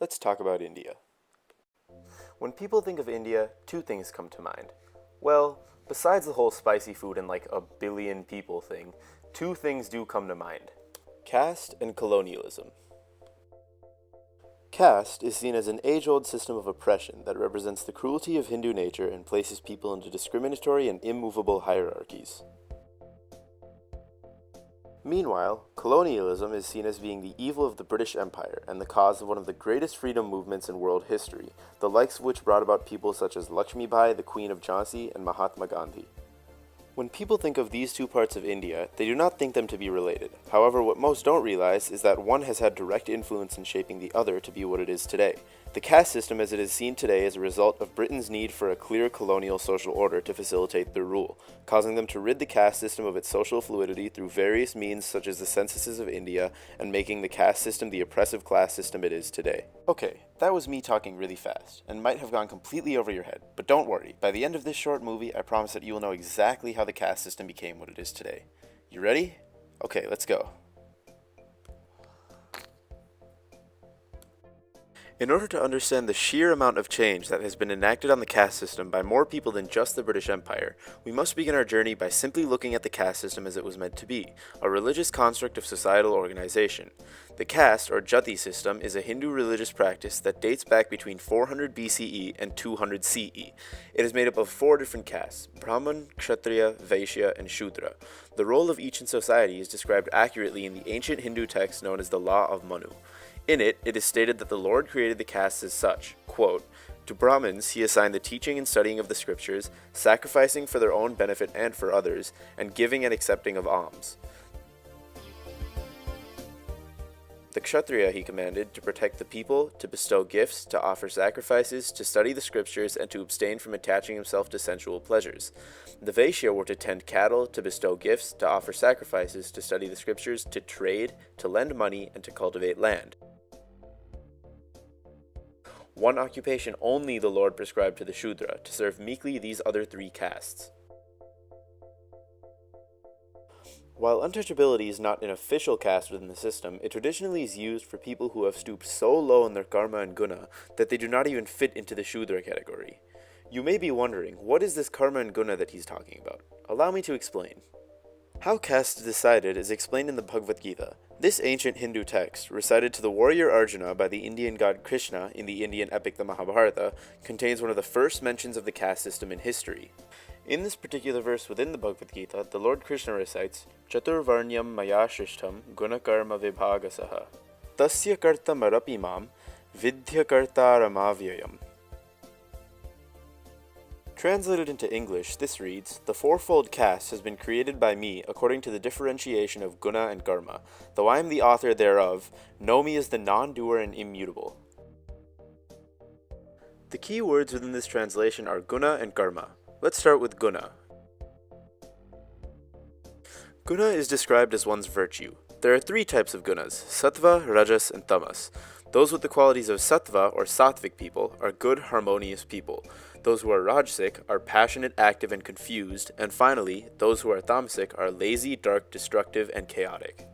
let's talk about India. When people think of India, two things come to mind. Well, besides the whole spicy food and like a billion people thing, two things do come to mind: caste and colonialism. Caste is seen as an age-old system of oppression that represents the cruelty of Hindu nature and places people into discriminatory and immovable hierarchies. Meanwhile, colonialism is seen as being the evil of the British Empire and the cause of one of the greatest freedom movements in world history, the likes of which brought about people such as Lakshmi Bai, the Queen of Jhansi, and Mahatma Gandhi. When people think of these two parts of India, they do not think them to be related. However, what most don't realize is that one has had direct influence in shaping the other to be what it is today. The caste system as it is seen today is a result of Britain's need for a clear colonial social order to facilitate their rule, causing them to rid the caste system of its social fluidity through various means such as the censuses of India and making the caste system the oppressive class system it is today. Okay, that was me talking really fast, and might have gone completely over your head, but don't worry, by the end of this short movie, I promise that you will know exactly how the caste system became what it is today. You ready? Okay, let's go. In order to understand the sheer amount of change that has been enacted on the caste system by more people than just the British Empire, we must begin our journey by simply looking at the caste system as it was meant to be, a religious construct of societal organization. The caste, or jati system, is a Hindu religious practice that dates back between 400 BCE and 200 CE. It is made up of 4 different castes: Brahman, Kshatriya, Vaishya, and Shudra. The role of each in society is described accurately in the ancient Hindu text known as the Law of Manu. In it, it is stated that the Lord created the castes as such, quote, "To Brahmins he assigned the teaching and studying of the scriptures, sacrificing for their own benefit and for others, and giving and accepting of alms. The Kshatriya he commanded to protect the people, to bestow gifts, to offer sacrifices, to study the scriptures, and to abstain from attaching himself to sensual pleasures. The Vaishya were to tend cattle, to bestow gifts, to offer sacrifices, to study the scriptures, to trade, to lend money, and to cultivate land. One occupation only the Lord prescribed to the Shudra, to serve meekly these other 3 castes." While untouchability is not an official caste within the system, it traditionally is used for people who have stooped so low in their karma and guna that they do not even fit into the Shudra category. You may be wondering, what is this karma and guna that he's talking about? Allow me to explain. How caste is decided is explained in the Bhagavad Gita. This ancient Hindu text, recited to the warrior Arjuna by the Indian god Krishna in the Indian epic the Mahabharata, contains one of the first mentions of the caste system in history. In this particular verse within the Bhagavad Gita, the Lord Krishna recites, "Chaturvarnyam maya shrishtam gunakarma vibhagasaha tasya karta marapimam vidya kartaramavayam." Translated into English, this reads, "The fourfold caste has been created by me according to the differentiation of guna and karma. Though I am the author thereof, know me as the non-doer and immutable." The key words within this translation are guna and karma. Let's start with guna. Guna is described as one's virtue. There are 3 types of gunas: sattva, rajas, and tamas. Those with the qualities of sattva, or sattvic people, are good, harmonious people. Those who are rajasic are passionate, active, and confused. And finally, those who are tamasic are lazy, dark, destructive, and chaotic.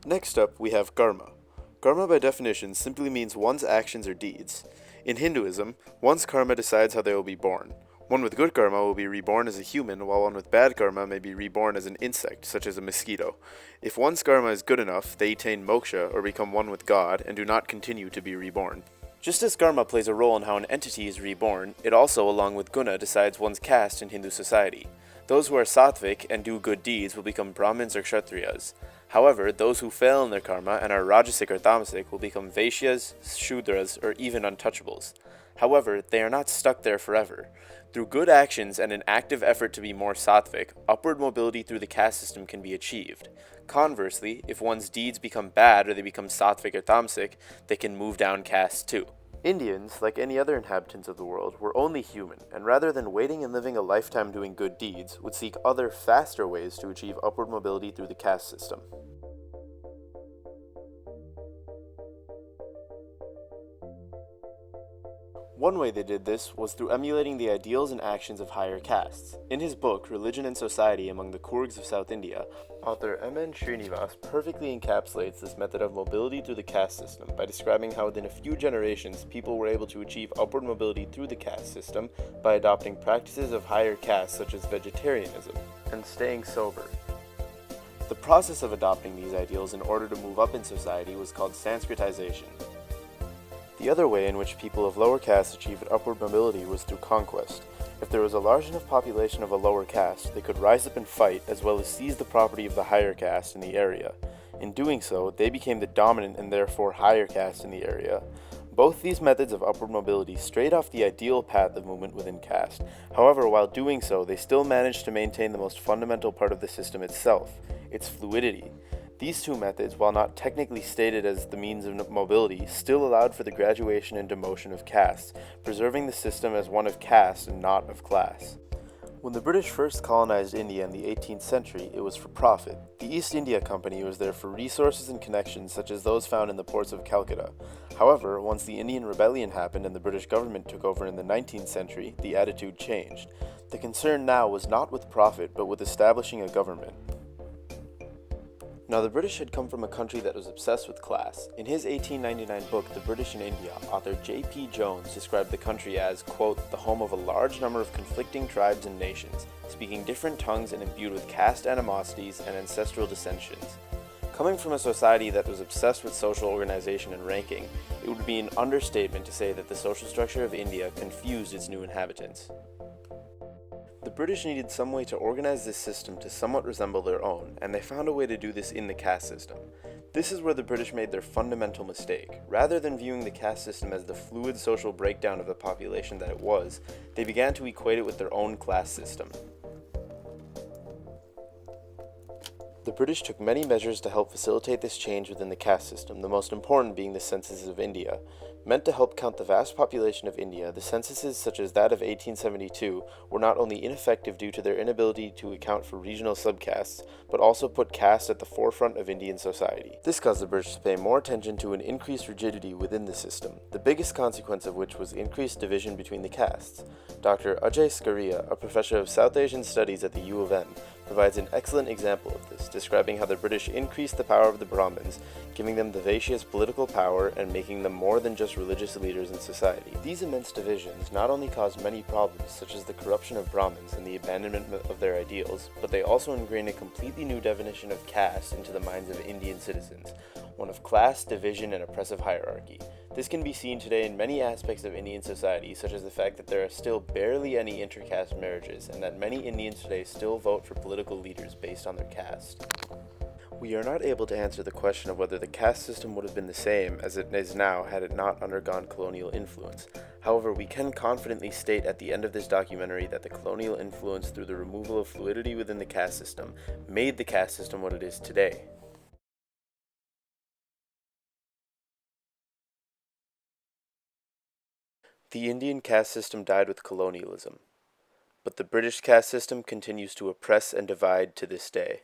Next up, we have karma. Karma by definition simply means one's actions or deeds. In Hinduism, one's karma decides how they will be born. One with good karma will be reborn as a human, while one with bad karma may be reborn as an insect, such as a mosquito. If one's karma is good enough, they attain moksha or become one with God and do not continue to be reborn. Just as karma plays a role in how an entity is reborn, it also, along with guna, decides one's caste in Hindu society. Those who are sattvic and do good deeds will become Brahmins or Kshatriyas. However, those who fail in their karma and are rajasic or tamasic will become Vaishyas, Shudras, or even untouchables. However, they are not stuck there forever. Through good actions and an active effort to be more sattvic, upward mobility through the caste system can be achieved. Conversely, if one's deeds become bad or they become sattvic or tamasic, they can move down caste too. Indians, like any other inhabitants of the world, were only human, and rather than waiting and living a lifetime doing good deeds, would seek other, faster ways to achieve upward mobility through the caste system. One way they did this was through emulating the ideals and actions of higher castes. In his book, Religion and Society Among the Coorgs of South India, Author M.N. Srinivas perfectly encapsulates this method of mobility through the caste system by describing how within a few generations people were able to achieve upward mobility through the caste system by adopting practices of higher castes such as vegetarianism and staying sober. The process of adopting these ideals in order to move up in society was called Sanskritization. The other way in which people of lower castes achieved upward mobility was through conquest. If there was a large enough population of a lower caste, they could rise up and fight as well as seize the property of the higher caste in the area. In doing so, they became the dominant and therefore higher caste in the area. Both these methods of upward mobility strayed off the ideal path of movement within caste. However, while doing so, they still managed to maintain the most fundamental part of the system itself, its fluidity. These two methods, while not technically stated as the means of mobility, still allowed for the graduation and demotion of castes, preserving the system as one of caste and not of class. When the British first colonized India in the 18th century, it was for profit. The East India Company was there for resources and connections such as those found in the ports of Calcutta. However, once the Indian Rebellion happened and the British government took over in the 19th century, the attitude changed. The concern now was not with profit, but with establishing a government. Now, the British had come from a country that was obsessed with class. In his 1899 book, The British in India, author J.P. Jones described the country as, quote, the home of a large number of conflicting tribes and nations, speaking different tongues and imbued with caste animosities and ancestral dissensions. Coming from a society that was obsessed with social organization and ranking, it would be an understatement to say that the social structure of India confused its new inhabitants. The British needed some way to organize this system to somewhat resemble their own, and they found a way to do this in the caste system. This is where the British made their fundamental mistake. Rather than viewing the caste system as the fluid social breakdown of the population that it was, they began to equate it with their own class system. The British took many measures to help facilitate this change within the caste system, the most important being the censuses of India. Meant to help count the vast population of India, the censuses such as that of 1872 were not only ineffective due to their inability to account for regional subcastes, but also put caste at the forefront of Indian society. This caused the British to pay more attention to an increased rigidity within the system, the biggest consequence of which was increased division between the castes. Dr. Ajay Skaria, a professor of South Asian Studies at the U of M, provides an excellent example of this, describing how the British increased the power of the Brahmins, giving them the Vaishyas political power and making them more than just religious leaders in society. These immense divisions not only caused many problems, such as the corruption of Brahmins and the abandonment of their ideals, but they also ingrained a completely new definition of caste into the minds of Indian citizens, one of class, division, and oppressive hierarchy. This can be seen today in many aspects of Indian society, such as the fact that there are still barely any intercaste marriages, and that many Indians today still vote for political leaders based on their caste. We are not able to answer the question of whether the caste system would have been the same as it is now had it not undergone colonial influence. However, we can confidently state at the end of this documentary that the colonial influence through the removal of fluidity within the caste system made the caste system what it is today. The Indian caste system died with colonialism, but the British caste system continues to oppress and divide to this day.